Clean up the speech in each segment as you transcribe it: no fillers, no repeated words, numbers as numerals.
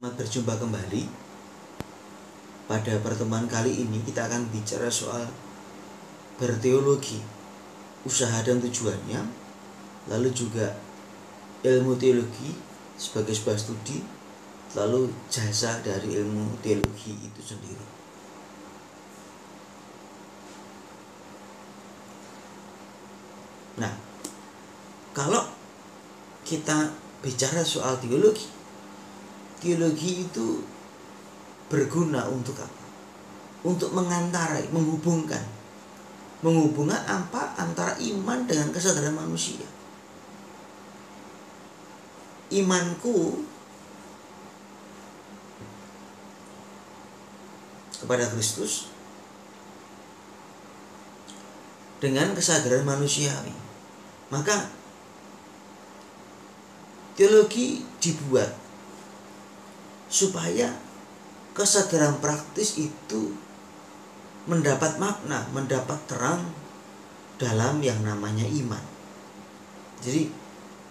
Selamat berjumpa kembali. Pada pertemuan kali ini kita akan bicara soal berteologi, usaha dan tujuannya, lalu juga ilmu teologi sebagai sebuah studi, lalu jasa dari ilmu teologi itu sendiri. Nah, kalau kita bicara soal teologi itu berguna untuk apa? Untuk mengantarai, menghubungkan apa antara iman dengan kesadaran manusia. Imanku kepada Kristus dengan kesadaran manusiawi. Maka teologi dibuat supaya kesadaran praktis itu mendapat makna, mendapat terang dalam yang namanya iman. Jadi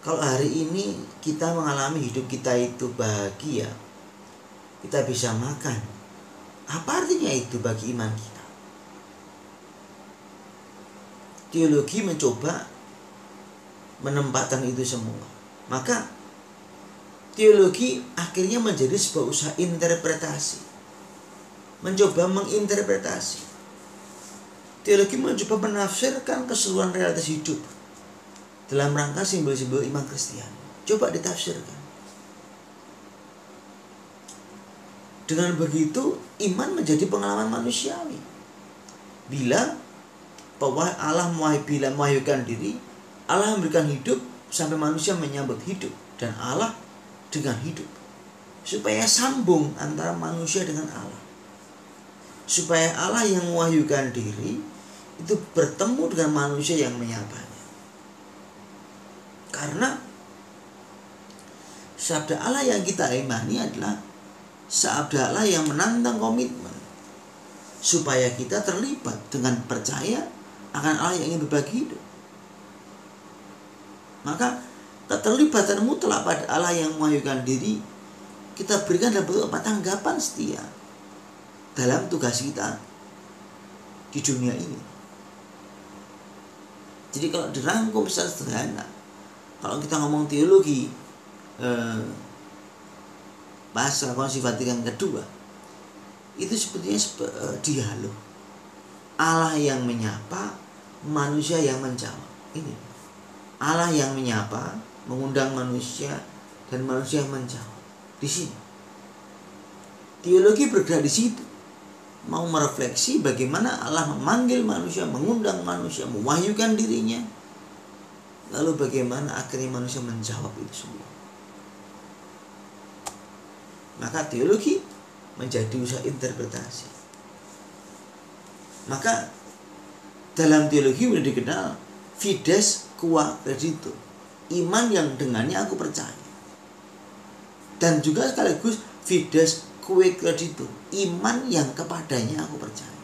kalau hari ini kita mengalami hidup kita itu bahagia, kita bisa makan, apa artinya itu bagi iman kita? Teologi mencoba menempatkan itu semua. Maka teologi akhirnya menjadi sebuah usaha interpretasi, mencoba menginterpretasi. Teologi mencoba menafsirkan keseluruhan realitas hidup dalam rangka simbol-simbol iman Kristiani. Coba ditafsirkan. Dengan begitu iman menjadi pengalaman manusiawi. Bila Allah mewahyukan diri, Allah memberikan hidup sampai manusia menyambut hidup, dan Allah dengan hidup, supaya sambung antara manusia dengan Allah, supaya Allah yang mewahyukan diri itu bertemu dengan manusia yang menyapanya. Karena sabda Allah yang kita imani adalah sabda Allah yang menantang komitmen supaya kita terlibat dengan percaya akan Allah yang ingin berbagi hidup. Maka keterlibatan mutlak pada Allah yang mewahyukan diri kita berikan dalam bentuk tanggapan setia dalam tugas kita di dunia ini. Jadi kalau dirangkum secara sederhana, kalau kita ngomong teologi bahasa Konsil Vatikan kedua, itu sebetulnya dialog. Allah yang menyapa, manusia yang menjawab. Ini Allah yang menyapa, mengundang manusia, dan manusia yang menjawab. Di sini teologi bergerak di situ, mau merefleksi bagaimana Allah memanggil manusia, mengundang manusia, mewahyukan dirinya, lalu bagaimana akhirnya manusia menjawab itu semua. Maka teologi menjadi usaha interpretasi. Maka dalam teologi sudah dikenal fides qua creditur, iman yang dengannya aku percaya, dan juga sekaligus fides que creditur, iman yang kepadanya aku percaya.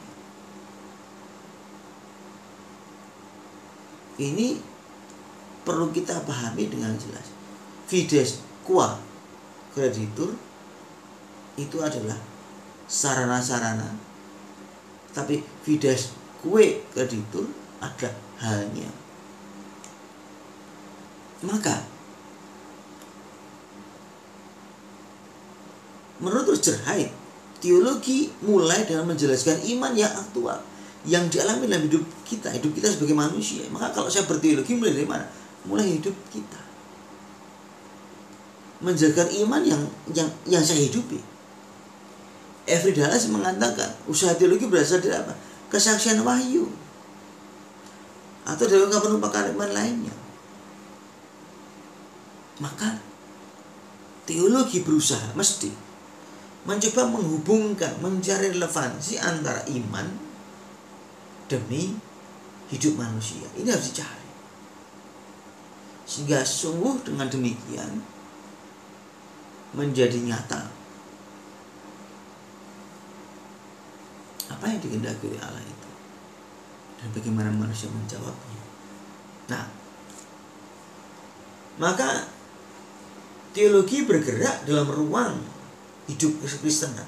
Ini perlu kita pahami dengan jelas. Fides qua creditur itu adalah sarana-sarana, tapi fides que creditur adalah halnya. Maka menurut Rutherford, teologi mulai dengan menjelaskan iman yang aktual, yang dialami dalam hidup kita sebagai manusia. Maka kalau saya berteologi mulai dari mana? Mulai hidup kita, menjaga iman yang saya hidupi. Every Dallas mengatakan usaha teologi berasal dari apa? Kesaksian wahyu atau dari ungkapan iman lainnya. Maka teologi berusaha mesti mencoba menghubungkan, mencari relevansi antara iman demi hidup manusia. Ini harus dicari. Sehingga sungguh dengan demikian menjadi nyata apa yang dikehendaki oleh Allah itu, dan bagaimana manusia menjawabnya. Nah, maka teologi bergerak dalam ruang hidup kekristenan.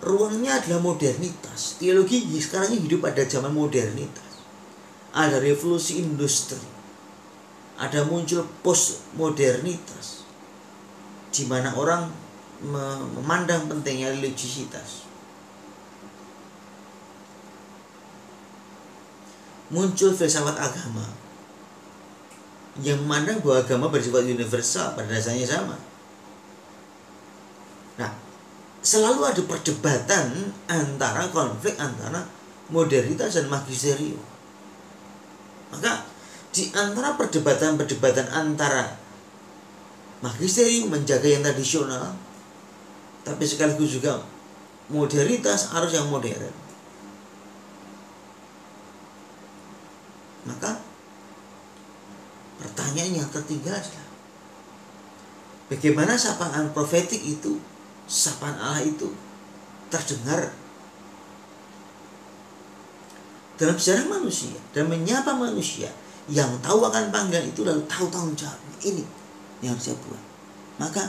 Ruangnya adalah modernitas. Teologi sekarang ini hidup pada zaman modernitas. Ada revolusi industri, ada muncul postmodernitas, di mana orang memandang pentingnya religiositas. Muncul filsafat agama yang memandang bahwa agama bersifat universal, pada dasarnya sama. Nah, selalu ada perdebatan konflik antara modernitas dan magisterium. Maka di antara perdebatan antara magisterium menjaga yang tradisional, tapi sekaligus juga modernitas harus yang modern. Maka pertanyaan yang tertinggal adalah bagaimana sapaan profetik itu, sapaan Allah itu terdengar dalam sejarah manusia dan menyapa manusia yang tahu akan panggilan itu lalu tahu tanggung jawabnya. Ini yang harus saya buat. Maka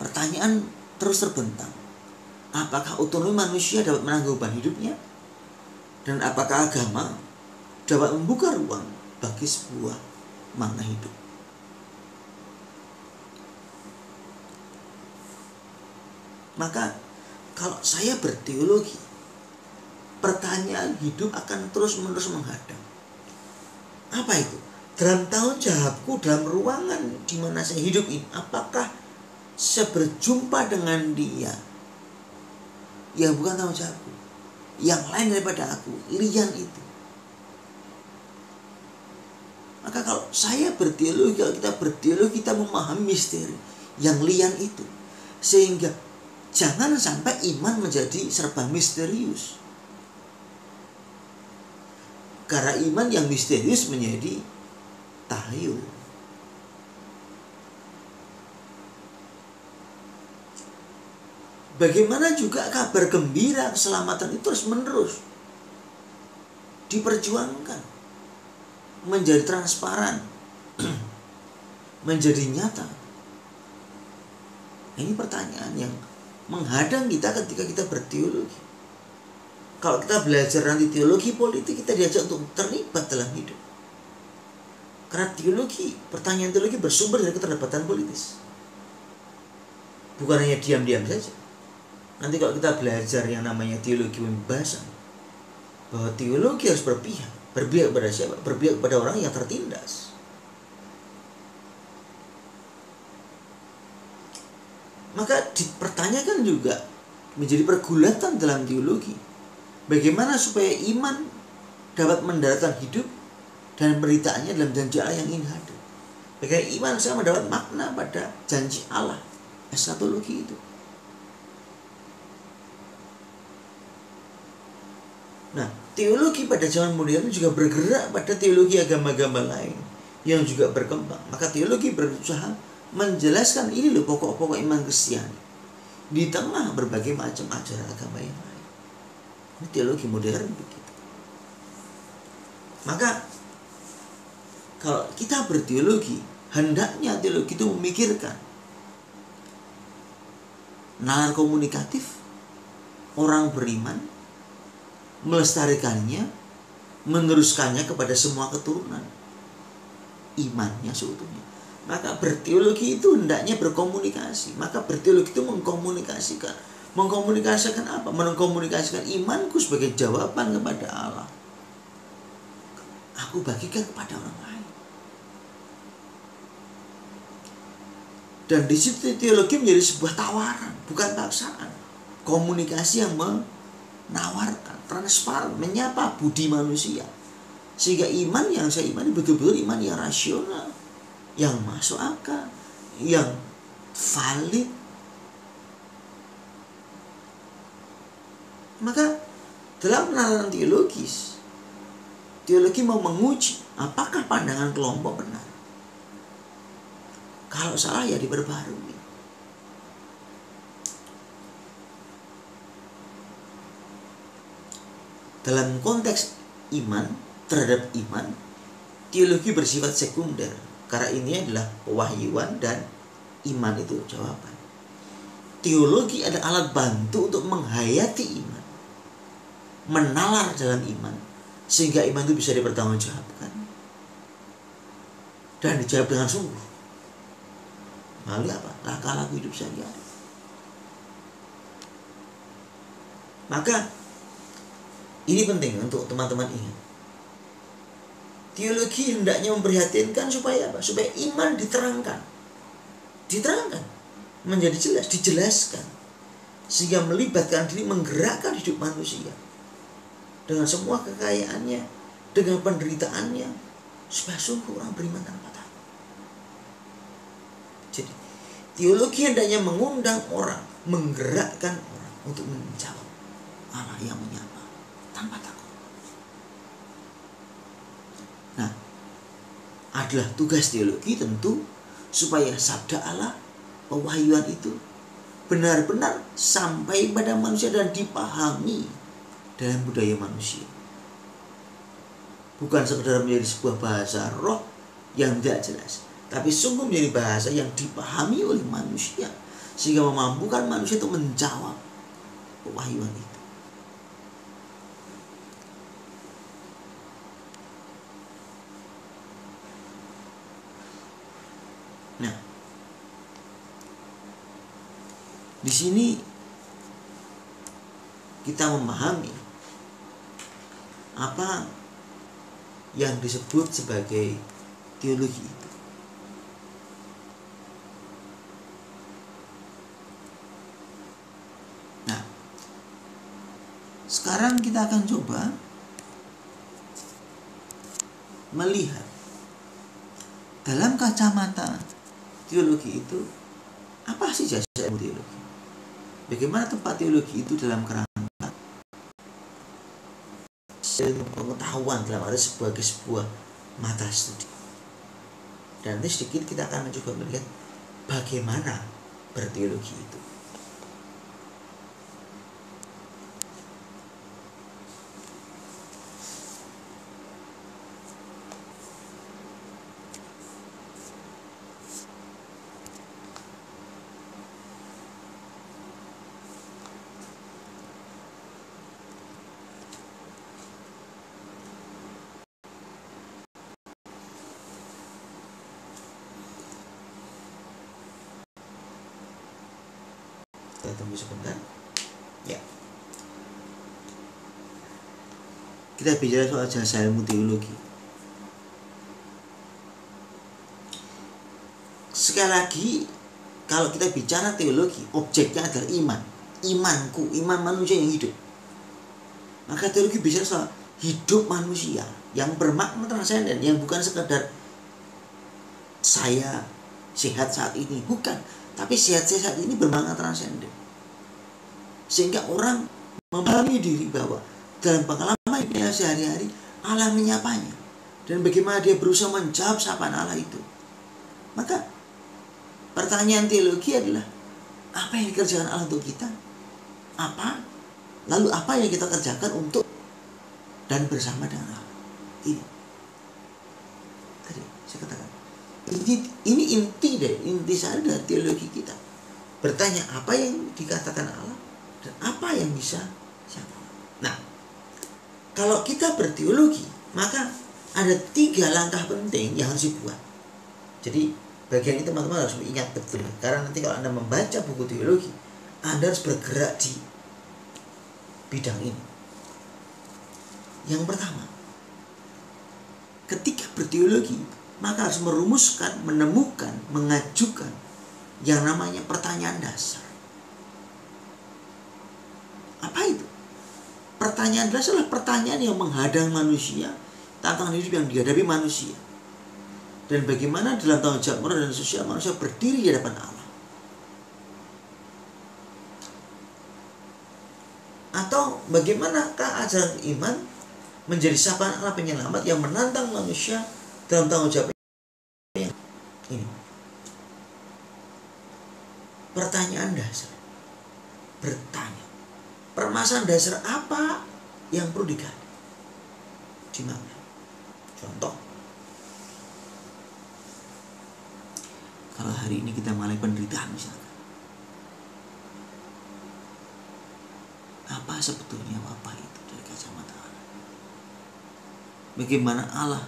pertanyaan terus terbentang, apakah otonomi manusia dapat menanggung beban hidupnya? Dan apakah agama dapat membuka ruang bagi sebuah makna hidup? Maka kalau saya berteologi, pertanyaan hidup akan terus-menerus menghadang. Apa itu? Dalam tanggung jawabku, dalam ruangan di mana saya hidup ini, apakah saya berjumpa dengan dia yang bukan tanggung jawabku, yang lain daripada aku, lian itu? Maka kalau saya berteologi, kalau kita berteologi, kita memahami misteri yang lian itu, sehingga jangan sampai iman menjadi serba misterius. Karena iman yang misterius menjadi tahayul. Bagaimana juga kabar gembira keselamatan itu terus menerus diperjuangkan, menjadi transparan, menjadi nyata. Ini pertanyaan yang menghadang kita ketika kita berteologi. Kalau kita belajar nanti teologi politik, kita diajak untuk terlibat dalam hidup. Karena teologi, pertanyaan teologi bersumber dari keterlibatan politis. Bukan hanya diam-diam saja. Nanti kalau kita belajar yang namanya teologi pembebasan, bahwa teologi harus berpihak kepada siapa? Berpihak kepada orang yang tertindas. Maka dipertanyakan juga, menjadi pergulatan dalam teologi, bagaimana supaya iman dapat mendaratkan hidup dan peritaannya dalam janji Allah yang ingin hadir. Bagaimana iman saya mendapat makna pada janji Allah, eskatologi itu. Nah, teologi pada zaman modern juga bergerak pada teologi agama-agama lain yang juga berkembang. Maka teologi berusaha menjelaskan ini loh pokok-pokok iman Kristiani di tengah berbagai macam ajaran agama yang lain. Ini teologi modern begitu. Maka kalau kita berteologi, hendaknya teologi itu memikirkan nalar komunikatif orang beriman, melestarikannya, meneruskannya kepada semua keturunan imannya seutuhnya. Maka berteologi itu hendaknya berkomunikasi. Maka berteologi itu mengkomunikasikan apa? Mengkomunikasikan imanku sebagai jawaban kepada Allah, aku bagikan kepada orang lain. Dan di situ teologi menjadi sebuah tawaran, bukan paksaan. Komunikasi yang menawarkan, transparan, menyapa budi manusia. Sehingga iman yang saya imani betul-betul iman yang rasional, yang masuk akal, yang valid. Maka dalam penalaran teologis, teologi mau menguji apakah pandangan kelompok benar. Kalau salah ya diperbarui. Dalam konteks iman terhadap iman, teologi bersifat sekunder, karena ini adalah pewahyuan dan iman itu jawaban. Teologi adalah alat bantu untuk menghayati iman, menalar dalam iman, sehingga iman itu bisa dipertanggungjawabkan dan dijawab dengan sungguh melalui apa? Laku hidup sehari-hari. Maka ini penting untuk teman-teman ingat. Teologi hendaknya memprihatinkan supaya apa? Supaya iman diterangkan, menjadi jelas, dijelaskan, sehingga melibatkan diri, menggerakkan hidup manusia dengan semua kekayaannya, dengan penderitaannya, supaya sungguh orang beriman tanpa takut. Jadi teologi hendaknya mengundang orang, menggerakkan orang untuk menjawab Allah yang menyapa tanpa takut. Nah, adalah tugas teologi tentu supaya sabda Allah, pewahyuan itu benar-benar sampai pada manusia dan dipahami dalam budaya manusia. Bukan sekedar menjadi sebuah bahasa roh yang tidak jelas, tapi sungguh menjadi bahasa yang dipahami oleh manusia, sehingga memampukan manusia untuk menjawab pewahyuan itu. Nah, di sini kita memahami apa yang disebut sebagai teologi itu. Nah, sekarang kita akan coba melihat dalam kacamata teologi itu apa sih jasa ilmu teologi? Bagaimana tempat teologi itu dalam kerangka pengetahuan dalam arti sebagai sebuah mata studi. Dan nanti sedikit kita akan mencoba melihat bagaimana berteologi itu. Kita tunggu sebentar. Ya. Kita bicara soal jasa ilmu teologi. Sekali lagi, kalau kita bicara teologi, objeknya adalah iman. Imanku, iman manusia yang hidup. Maka teologi bicara soal hidup manusia yang bermakna transenden, yang bukan sekedar saya sehat saat ini, bukan. Tapi sehat-sehat saat ini bermakna transenden. Sehingga orang memahami diri bahwa dalam pengalaman hidupnya sehari-hari Allah menyapanya. Dan bagaimana dia berusaha menjawab sapaan Allah itu. Maka pertanyaan teologi adalah, apa yang dikerjakan Allah untuk kita? Apa? Lalu apa yang kita kerjakan untuk dan bersama dengan Allah? Ini. Tadi saya katakan. Ini inti sari dari teologi kita. Bertanya apa yang dikatakan Allah dan apa yang bisa siapa. Nah, kalau kita berteologi, maka ada 3 langkah penting yang harus dibuat. Jadi bagian ini teman-teman harus ingat betul, karena nanti kalau Anda membaca buku teologi, Anda harus bergerak di bidang ini. Yang pertama, ketika berteologi, maka harus merumuskan, menemukan, mengajukan yang namanya pertanyaan dasar. Apa itu? Pertanyaan dasar adalah pertanyaan yang menghadang manusia, tantangan hidup yang dihadapi manusia. Dan bagaimana dalam tanggung jawab moral dan sosial manusia berdiri di hadapan Allah. Atau bagaimanakah ajaran iman menjadi sapaan Allah penyelamat yang menantang manusia dalam tanggung jawab ini. Pertanyaan dasar. Bertanya. Permasalahan dasar apa yang perlu digali? Di mana? Contoh, Kalau hari ini kita mengalami penderitaan misalkan, apa sebetulnya wabah itu dari kacamata Allah? Bagaimana Allah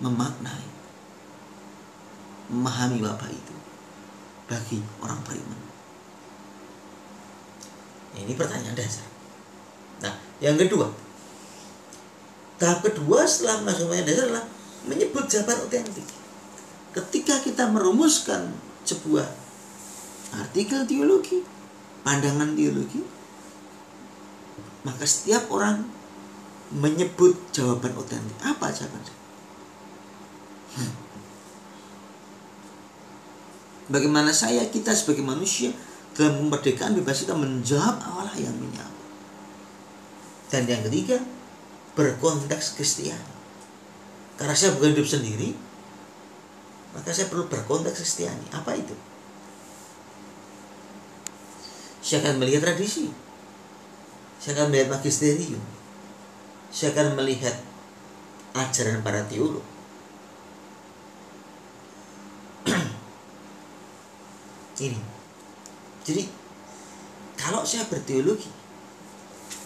memaknai, memahami wabah itu bagi orang beriman? Ini pertanyaan dasar. Nah, yang kedua, tahap kedua setelah masuk pertanyaan dasar adalah menyebut jawaban otentik. Ketika kita merumuskan sebuah artikel teologi, pandangan teologi, maka setiap orang menyebut jawaban otentik. Apa jawabannya? Bagaimana kita sebagai manusia dalam kemerdekaan bebas kita menjawab Allah yang menyapa. Dan yang ketiga, berkonteks Kristiani. Karena saya bukan hidup sendiri, maka saya perlu berkonteks Kristiani. Apa itu? Saya akan melihat tradisi, saya akan melihat magisterium, saya akan melihat ajaran para teolog. Ini. Jadi kalau saya berteologi,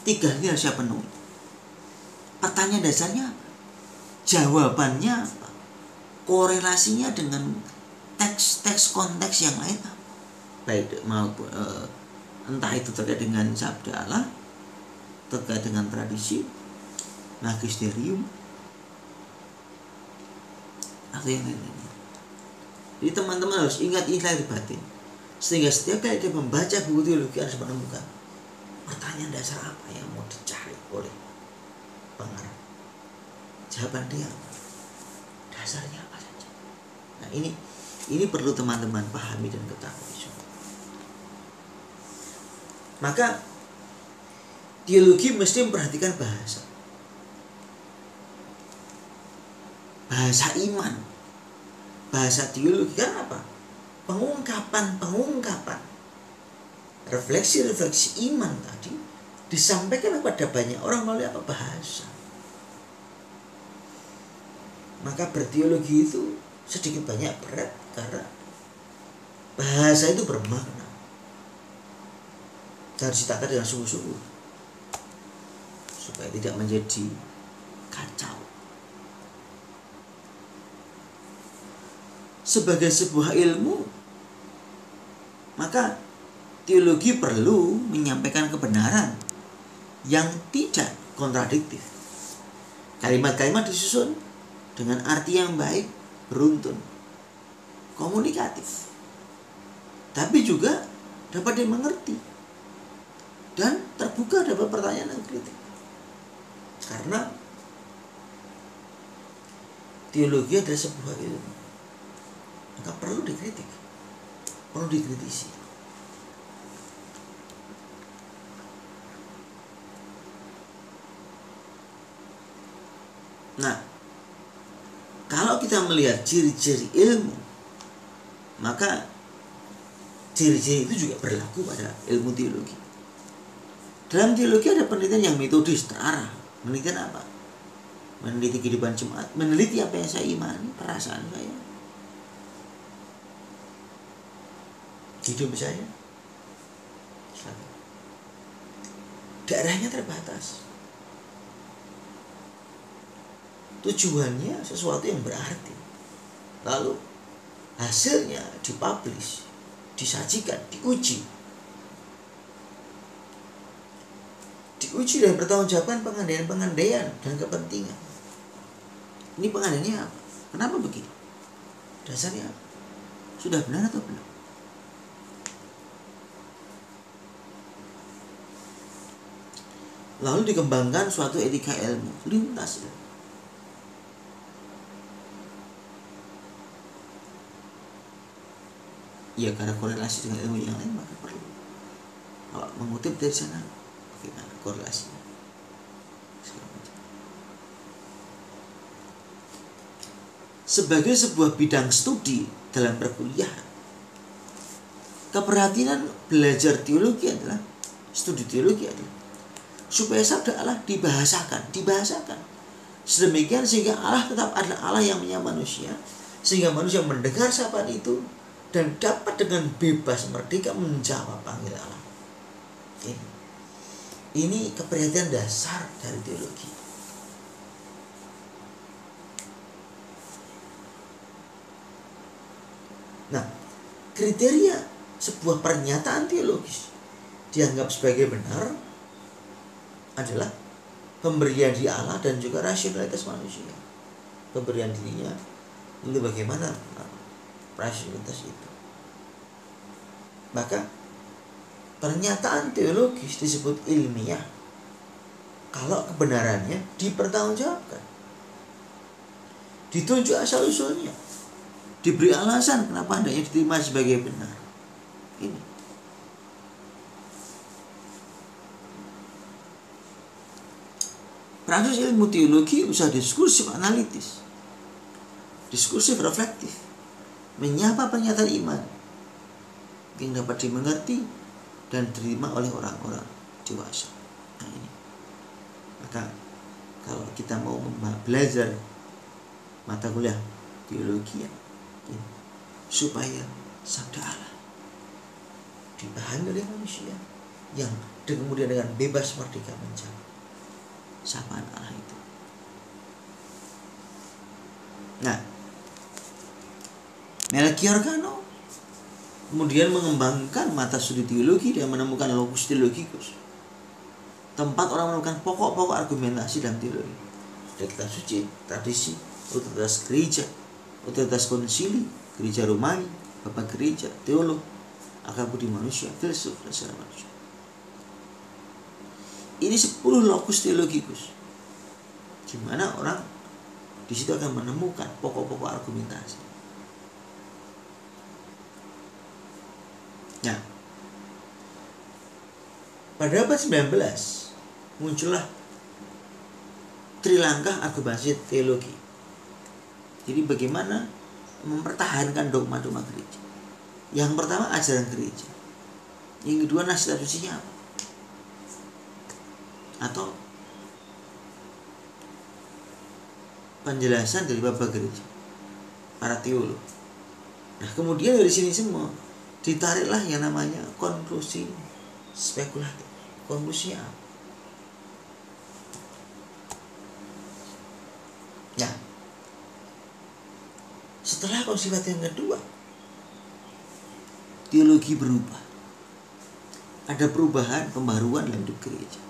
tiga ini harus saya penuhi. Pertanyaan dasarnya apa? Jawabannya apa? Korelasinya dengan teks-teks konteks yang lain apa? Baik maupun entah itu terkait dengan sabda Allah, terkait dengan tradisi, magisterium, atau yang lain-lainnya. Jadi teman-teman harus ingat ini lahir batin, sehingga setiap kali dia membaca buku teologi harus menemukan pertanyaan dasar apa yang mau dicari oleh pengarang. Jawaban dia apa? Dasarnya apa saja. Nah ini perlu teman-teman pahami dan ketahui. Maka teologi mesti memperhatikan bahasa iman, bahasa teologi kan apa? Pengungkapan, refleksi iman tadi disampaikan kepada banyak orang melalui apa? Bahasa. Maka berteologi itu sedikit banyak berat karena bahasa itu bermakna, harus ditata dengan sungguh-sungguh supaya tidak menjadi kacau. Sebagai sebuah ilmu, maka teologi perlu menyampaikan kebenaran yang tidak kontradiktif. Kalimat-kalimat disusun dengan arti yang baik, beruntun, komunikatif, tapi juga dapat dimengerti dan terbuka dapat pertanyaan dan kritik. Karena teologi adalah sebuah ilmu, maka perlu dikritik, perlu dikritisi. Nah, kalau kita melihat ciri-ciri ilmu, maka ciri-ciri itu juga berlaku pada ilmu teologi. Dalam teologi ada penelitian yang metodis, terarah. Penelitian apa? Meneliti kehidupan jemaat, meneliti apa yang saya imani, perasaan saya, hidup saya. Daerahnya terbatas. Tujuannya sesuatu yang berarti. Lalu hasilnya dipublish, disajikan, diuji dari pertanggungjawaban, pengandaian dan kepentingan. Ini pengandaiannya apa? Kenapa begini? Dasarnya apa? Sudah benar atau belum? Lalu dikembangkan suatu etika ilmu, lintas ilmu. Ya, karena korelasi dengan ilmu yang lain maka perlu. Kalau mengutip dari sana, bagaimana korelasinya? Sebagai sebuah bidang studi dalam perkuliahan, keperhatian belajar teologi adalah, studi teologi adalah supaya sabda Allah dibahasakan sedemikian sehingga Allah tetap adalah Allah yang menyapa manusia, sehingga manusia mendengar sapaan itu dan dapat dengan bebas merdeka menjawab panggilan Allah. Ini keprihatinan dasar dari teologi. Nah, kriteria sebuah pernyataan teologis dianggap sebagai benar adalah pemberian di Allah dan juga rasionalitas manusia. Pemberian dirinya, lalu bagaimana rasionalitas itu. Maka pernyataan teologis disebut ilmiah kalau kebenarannya dipertanggungjawabkan, ditunjuk asal-usulnya, diberi alasan kenapa hendaknya diterima sebagai benar. Ini praksis ilmu teologi usaha diskursif analitis, diskursif reflektif, menyapa pernyataan iman yang dapat dimengerti dan diterima oleh orang-orang dewasa. Nah ini, maka kalau kita mau belajar mata kuliah teologi ya, supaya sabda Allah dipahami oleh manusia yang kemudian dengan bebas merdeka menjawab sapaan Allah itu. Nah, Melchior Cano kemudian mengembangkan mata studi teologi dan menemukan locus theologicus, tempat orang menemukan pokok-pokok argumentasi dalam teologi, dari kitab suci, tradisi, otoritas gereja, otoritas konsili, gereja Romawi, bapak gereja, teolog, akal budi manusia, filsuf, dan sejarah manusia. Ini 10 locus theologicus, di mana orang di situ akan menemukan pokok-pokok argumentasi. Nah, pada abad 19 muncullah trilangkah argumentasi teologi. Jadi bagaimana mempertahankan dogma-dogma gereja. Yang pertama ajaran gereja. Yang kedua nasihat sucinya apa? Atau penjelasan dari bapak gereja, para teolog. Nah kemudian dari sini semua ditariklah yang namanya konklusi spekulatif. Konklusinya apa? Nah, setelah Konsil Vatikan kedua, teologi berubah. Ada perubahan, pembaruan dalam hidup gereja.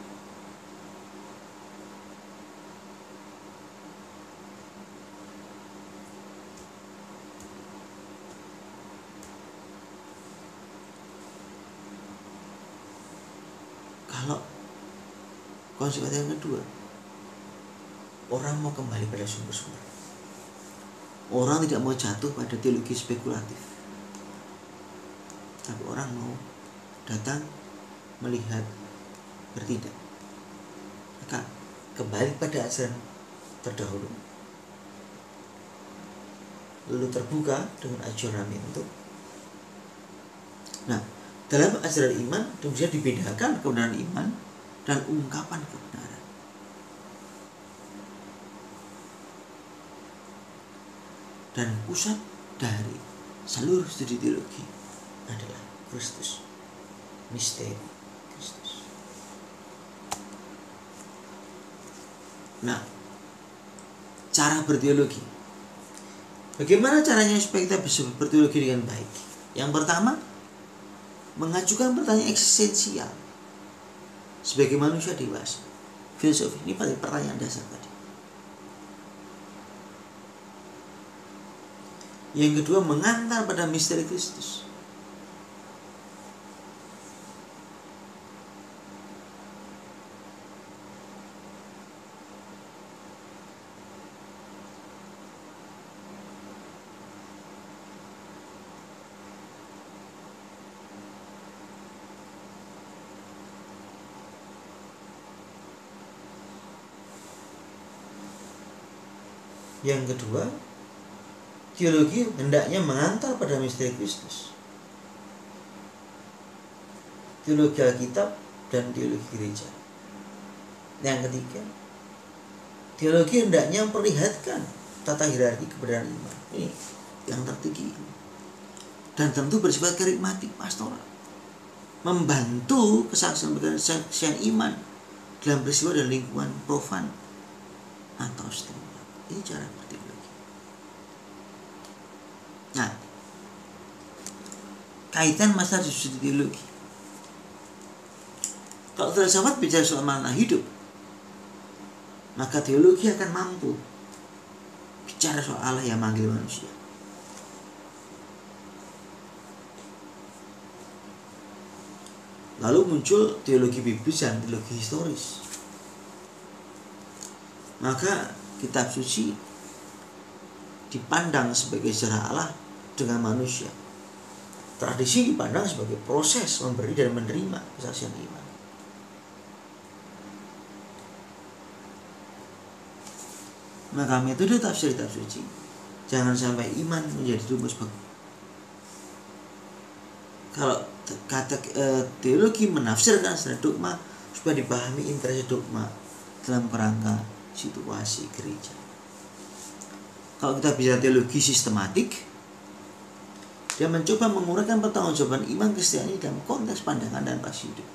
Kalau Konsil Vatikan kedua, orang mau kembali pada sumber-sumber. Orang tidak mau jatuh pada teologi spekulatif, tapi orang mau datang, melihat, bertindak. Maka kembali pada ajaran terdahulu, lalu terbuka dengan adjournamento. Nah, dalam ajaran iman kemudian dibedakan kebenaran iman dan ungkapan kebenaran. Dan pusat dari seluruh studi teologi adalah Kristus, misteri Kristus. Nah, cara berteologi. Bagaimana caranya supaya kita bisa berteologi dengan baik? Yang pertama, mengajukan pertanyaan eksistensial sebagai manusia dewasa. Filosofi ini pada pertanyaan dasar tadi. Yang kedua, mengantar pada misteri Kristus. Yang kedua, teologi hendaknya mengantar pada misteri Kristus. Teologi Alkitab dan teologi gereja. Yang ketiga, teologi hendaknya memperlihatkan tata hierarki kebenaran iman. Ini yang tertinggi dan tentu bersifat karismatik pastoral, membantu kesaksian iman dalam peristiwa dan lingkungan profan atau setempat. Ini cara berteologi. Nah, kaitan masalah studi teologi. Kalau filsafat bicara soal makna hidup, maka teologi akan mampu bicara soal Allah yang manggil manusia. Lalu muncul teologi biblis dan teologi historis. Maka kitab suci dipandang sebagai sejarah Allah dengan manusia. Tradisi dipandang sebagai proses memberi dan menerima kesaksian iman. Maka metode tafsir kitab suci, jangan sampai iman menjadi rumus baku. Kalau kata teologi menafsirkan secara dogma supaya dipahami interest dogma dalam kerangka situasi gereja. Kalau kita bicara teologi sistematik, dia mencoba menguraikan pertanggungjawaban iman Kristiani dalam konteks pandangan dan praksi hidup.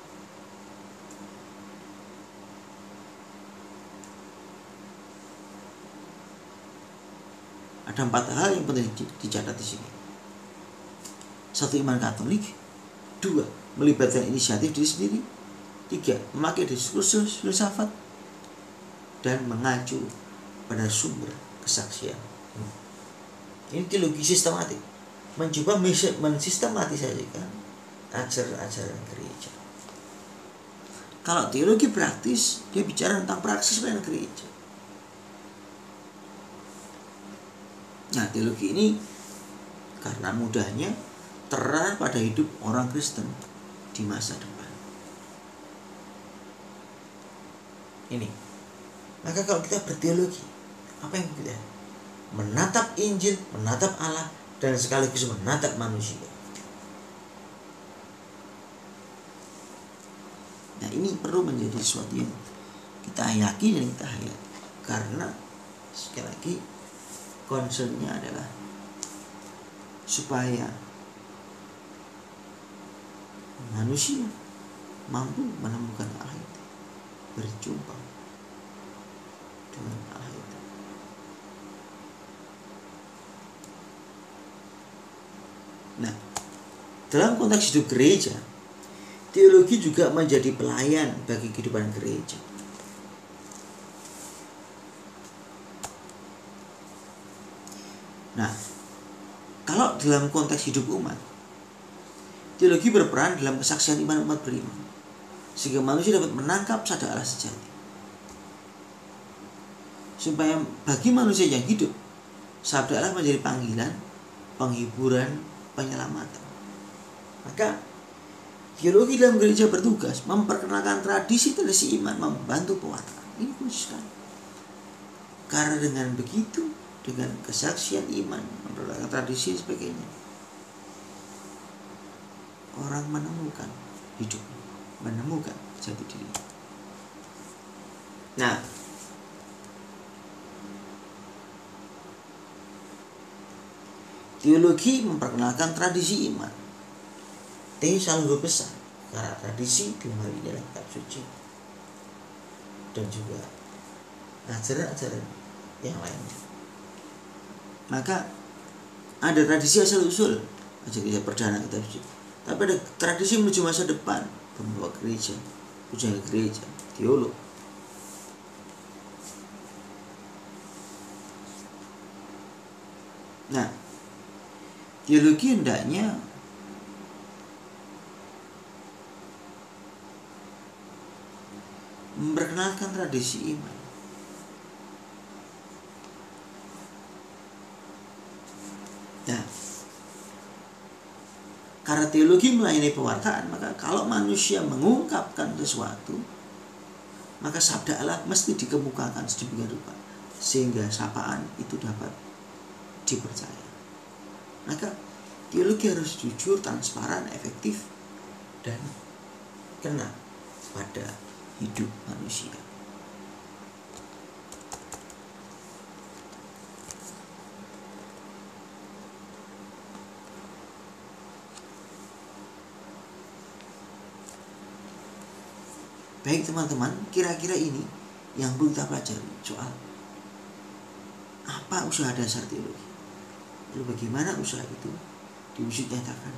Ada 4 hal yang penting dicatat di sini. 1. Iman Katolik. 2. Melibatkan inisiatif diri sendiri. 3. Memakai diskursus filsafat dan mengacu pada sumber kesaksian. Ini teologi sistematik, mencoba mensistematisasikan ajaran gereja. Kalau teologi praktis, dia bicara tentang praksis pelayanan gereja. Nah, teologi ini karena mudahnya terang pada hidup orang Kristen di masa depan. Ini. Maka kalau kita berteologi, apa yang kita menatap Injil, menatap Allah, dan sekaligus menatap manusia. Nah, ini perlu menjadi sesuatu yang kita yakini dan kita hayati. Karena sekali lagi concernnya adalah supaya manusia mampu menemukan Allah itu, berjumpa dengan Allah itu. Nah, dalam konteks hidup gereja, teologi juga menjadi pelayan bagi kehidupan gereja. Nah, kalau dalam konteks hidup umat, teologi berperan dalam kesaksian iman umat beriman, sehingga manusia dapat menangkap sabda Allah sejati. Supaya bagi manusia yang hidup, sabda Allah menjadi panggilan, penghiburan, penyelamatan. Maka teologi dalam gereja bertugas memperkenalkan tradisi iman, membantu pewartaan. Ini khusus sekali. Karena dengan begitu, dengan kesaksian iman, memperkenalkan tradisi dan sebagainya, orang menemukan hidup, menemukan jati diri. Nah, teologi memperkenalkan tradisi iman. T selalu besar karena tradisi dalam hal ini adalah kitab suci dan juga ajaran-ajaran yang lainnya. Maka ada tradisi asal usul ajaran perdana kitab suci, tapi ada tradisi menuju masa depan, pembawa gereja, penjaga gereja, teolog. Nah, teologi hendaknya memperkenalkan tradisi iman. Nah, karena teologi melayani pewartaan, maka kalau manusia mengungkapkan sesuatu, maka sabda Allah mesti dikemukakan sedemikian rupa sehingga sapaan itu dapat dipercaya. Maka teologi harus jujur, transparan, efektif, dan kena pada hidup manusia. Baik teman-teman, kira-kira ini yang perlu kita pelajari soal apa usaha dasar teologi. Lalu bagaimana usaha itu diwujud nyatakan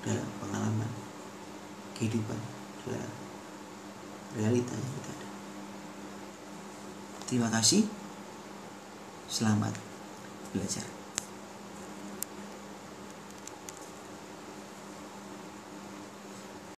dalam pengalaman kehidupan, dalam realita yang kita ada. Terima kasih. Selamat belajar.